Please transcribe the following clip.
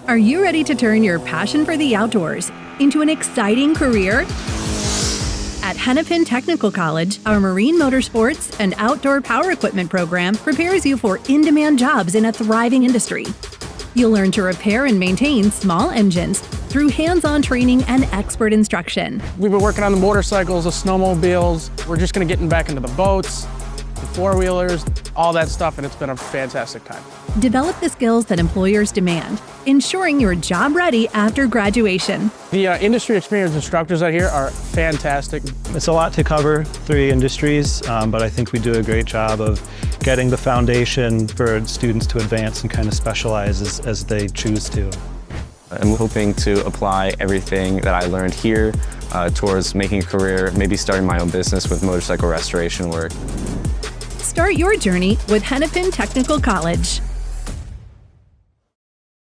Are you ready to turn your passion for the outdoors into an exciting career? At Hennepin Technical College, our Marine Motorsports and Outdoor Power Equipment program prepares you for in-demand jobs in a thriving industry. You'll learn to repair and maintain small engines through hands-on training and expert instruction. We've been working on the motorcycles, the snowmobiles. We're just getting back into the boats, the four-wheelers, all that stuff, and it's been a fantastic time. Develop the skills that employers demand, ensuring you're job ready after graduation. The industry experienced instructors out here are fantastic. It's a lot to cover, 3 industries, but I think we do a great job of getting the foundation for students to advance and kind of specialize as they choose to. I'm hoping to apply everything that I learned here towards making a career, maybe starting my own business with motorcycle restoration work. Start your journey with Hennepin Technical College.